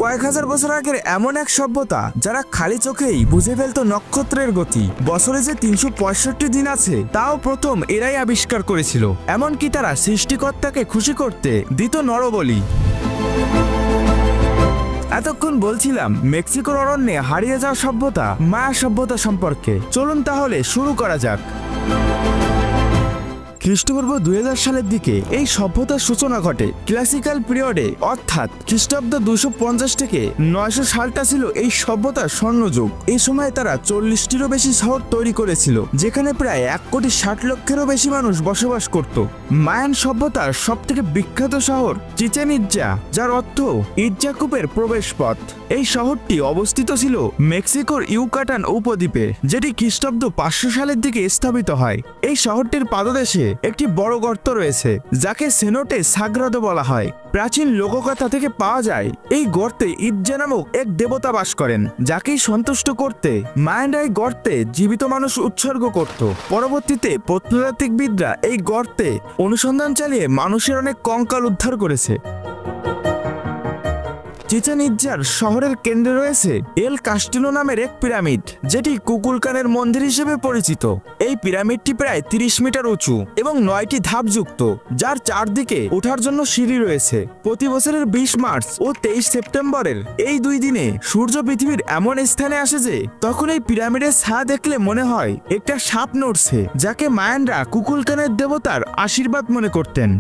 কয়েক হাজার বছর আগের এমন এক সভ্যতা যারা খালি চোখেই বুঝে ফেলত নক্ষত্রের গতি। বছরে যে 365 দিন আছে তাও প্রথম এরাই আবিষ্কার করেছিল। এমনকি তারা সৃষ্টিকর্তাকে খুশি করতে দিত নরবলি। এতক্ষণ বলছিলাম মেক্সিকোর অরণ্যে হারিয়ে যাওয়া সভ্যতা মায়া সভ্যতা সম্পর্কে। চলুন তাহলে শুরু করা যাক। খ্রিস্টপূর্ব 2000 সালের দিকে এই সভ্যতার সূচনা ঘটে। ক্লাসিক্যাল পিরিয়ডে অর্থাৎ খ্রিস্টাব্দ 250 থেকে 900 সালটা ছিল এই সভ্যতার স্বর্ণযুগ। এই সময় তারা 40টিরও বেশি শহর তৈরি করেছিল, যেখানে প্রায় 1,60,00,000-এরও বেশি মানুষ বসবাস করত। মায়ান সভ্যতার সবথেকে বিখ্যাত শহর চিচেন ইৎজা, যার অর্থ ইৎজাকুপের প্রবেশপথ। এই শহরটি অবস্থিত ছিল মেক্সিকোর ইউকাটান উপদ্বীপে, যেটি খ্রিস্টাব্দ 500 সালের দিকে স্থাপিত হয়। এই শহরটির পাদদেশে একটি বড় গর্ত রয়েছে, যাকে সেনোটে সাগ্রাদো বলা হয়। প্রাচীন লোককথা থেকে পাওয়া যায় এই গর্তে ইৎজা নামক এক দেবতা বাস করেন, যাকেই সন্তুষ্ট করতে মায়ানরা এই গর্তে জীবিত মানুষ উৎসর্গ করত। পরবর্তীতে প্রত্নতাত্ত্বিকবিদরা এই গর্তে অনুসন্ধান চালিয়ে মানুষের অনেক কঙ্কাল উদ্ধার করেছে। চিচেন ইৎজার শহরের কেন্দ্রে রয়েছে এল কাস্টিলো নামের এক পিরামিড, যেটি কুকুলকানের মন্দির হিসেবে পরিচিত। এই পিরামিডটি প্রায় 30 মিটার উঁচু এবং 9টি ধাপযুক্ত, যার চারদিকে ওঠার জন্য সিঁড়ি রয়েছে। প্রতি বছরের 20 মার্চ ও 23 সেপ্টেম্বরের এই 2 দিনে সূর্য পৃথিবীর এমন স্থানে আসে যে তখন এই পিরামিডের ছায়া দেখলে মনে হয় একটা সাপ নড়ছে, যাকে মায়ানরা কুকুলকানের দেবতার আশীর্বাদ মনে করতেন।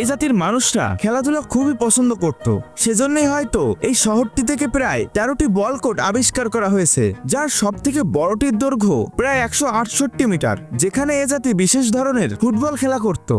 এ জাতির মানুষরা খেলাধুলা খুবই পছন্দ করত, সেজন্যই হয়তো এই শহরটি থেকে প্রায় 13টি বল কোর্ট আবিষ্কার করা হয়েছে, যার সবথেকে বড়টির দৈর্ঘ্য প্রায় 168 মিটার, যেখানে এ জাতি বিশেষ ধরনের ফুটবল খেলা করত।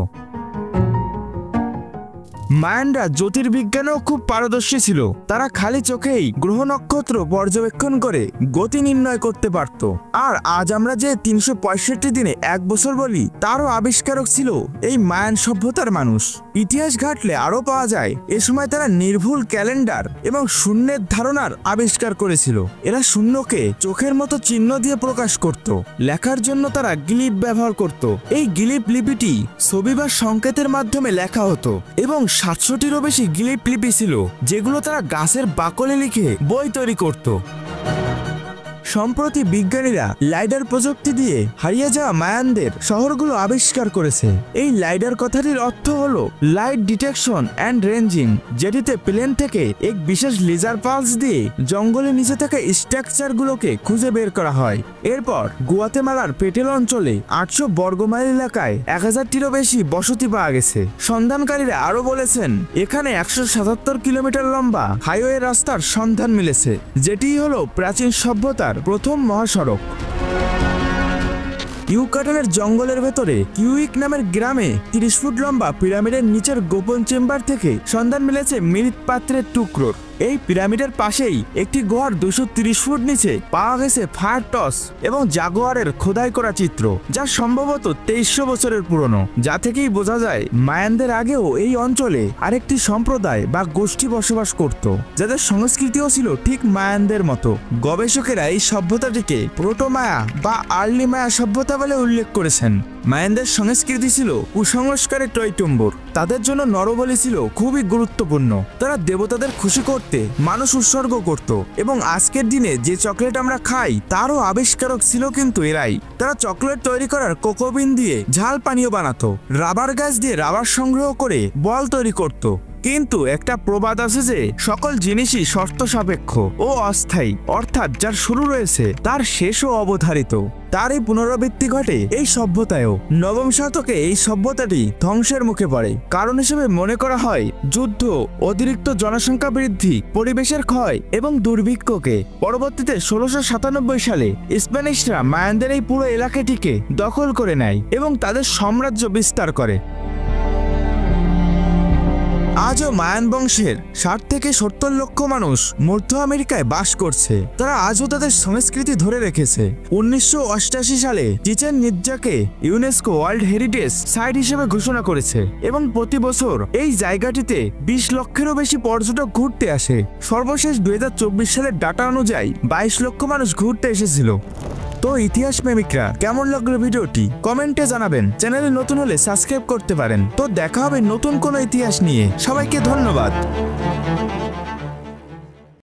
মায়ানরা জ্যোতির্বিজ্ঞানেও খুব পারদর্শী ছিল। তারা খালি চোখেই গ্রহ নক্ষত্র পর্যবেক্ষণ করে গতি নির্ণয় করতে পারত। আর আজ আমরা যে 365 দিনে 1 বছর বলি, তারও আবিষ্কারক ছিল এই মায়ান সভ্যতার মানুষ। ইতিহাস ঘাটলে আরও পাওয়া যায় এ সময় তারা নির্ভুল ক্যালেন্ডার এবং শূন্যের ধারণার আবিষ্কার করেছিল। এরা শূন্যকে চোখের মতো চিহ্ন দিয়ে প্রকাশ করত। লেখার জন্য তারা গ্লিপ ব্যবহার করত। এই গ্লিপ লিপিটি ছবি বা সংকেতের মাধ্যমে লেখা হতো এবং 700টিরও বেশি গ্লিপ লিপি ছিল, যেগুলো তারা গাছের বাকলে লিখে বই তৈরি করত। সম্প্রতি বিজ্ঞানীরা লাইডার প্রযুক্তি দিয়ে হারিয়ে যাওয়া মায়ানদের শহরগুলো আবিষ্কার করেছে। এই লাইডার কথাটির অর্থ হলো লাইট ডিটেকশন অ্যান্ড রেঞ্জিং, যেটিতে প্লেন থেকে এক বিশেষ লেজার পালস দিয়ে জঙ্গলের নিচে থাকা স্ট্রাকচারগুলোকে খুঁজে বের করা হয়। এরপর গুয়াতেমালার পেটেল অঞ্চলে 800 বর্গমাইল এলাকায় 1000টিরও বেশি বসতি পাওয়া গেছে। সন্ধানকারীরা আরো বলেছেন এখানে 177 কিলোমিটার লম্বা হাইওয়ে রাস্তার সন্ধান মিলেছে, যেটি হলো প্রাচীন সভ্যতার প্রথম মহাসড়ক। ইউকাটানের জঙ্গলের ভেতরে কিউইক নামের গ্রামে 30 ফুট লম্বা পিরামিডের নিচের গোপন চেম্বার থেকে সন্ধান মিলেছে মৃৎপাত্রের টুকরোর। এই পিরামিডের পাশেই একটি গুহার 230 ফুট নিচে পাওয়া গেছে ফায়ার টস এবং জাগুয়ারের খোদাই করা চিত্র, যা সম্ভবত 2300 বছরের পুরনো। যা থেকেই বোঝা যায় মায়ানদের আগেও এই অঞ্চলে আরেকটি সম্প্রদায় বা গোষ্ঠী বসবাস করত, যাদের সংস্কৃতিও ছিল ঠিক মায়ানদের মতো। গবেষকেরা এই সভ্যতাটিকে প্রোটো মায়া বা আর্লি মায়া সভ্যতা বলে উল্লেখ করেছেন। মায়ানদের সংস্কৃতি ছিল কুসংস্কারের টইটুম্বর। তাদের জন্য নরবলি ছিল খুবই গুরুত্বপূর্ণ। তারা দেবতাদের খুশি করতে মানুষ উৎসর্গ করত এবং আজকের দিনে যে চকলেট আমরা খাই তারও আবিষ্কারক ছিল কিন্তু এরাই। তারা চকলেট তৈরি করার কোকোবিন দিয়ে ঝাল পানীয় বানাতো, রাবার গাছ দিয়ে রাবার সংগ্রহ করে বল তৈরি করত। কিন্তু একটা প্রবাদ আছে যে সকল জিনিসই শর্ত সাপেক্ষ ও অস্থায়ী, অর্থাৎ যার শুরু রয়েছে তার শেষও অবধারিত। তারই পুনরাবৃত্তি ঘটে এই সভ্যতায়ও। 9ম শতকে এই সভ্যতাটি ধ্বংসের মুখে পড়ে। কারণ হিসেবে মনে করা হয় যুদ্ধ, অতিরিক্ত জনসংখ্যা বৃদ্ধি, পরিবেশের ক্ষয় এবং দুর্ভিক্ষকে। পরবর্তীতে 1697 সালে স্প্যানিশরা মায়ানদের এই পুরো এলাকাটিকে দখল করে নেয় এবং তাদের সাম্রাজ্য বিস্তার করে। আজও মায়ান বংশের 60 থেকে 70 লক্ষ মানুষ মধ্য আমেরিকায় বাস করছে। তারা আজও তাদের সংস্কৃতি ধরে রেখেছে। 1988 সালে চিচেন ইৎজাকে ইউনেস্কো ওয়ার্ল্ড হেরিটেজ সাইট হিসেবে ঘোষণা করেছে এবং প্রতি বছর এই জায়গাটিতে 20 লক্ষেরও বেশি পর্যটক ঘুরতে আসে। সর্বশেষ 2024 সালের ডাটা অনুযায়ী 22 লক্ষ মানুষ ঘুরতে এসেছিল। তো ইতিহাস প্রেমিকরা কেমন লাগলো ভিডিওটি কমেন্টে জানাবেন। চ্যানেলে নতুন হলে সাবস্ক্রাইব করতে পারেন। তো দেখা হবে নতুন কোনো ইতিহাস নিয়ে। সবাইকে ধন্যবাদ।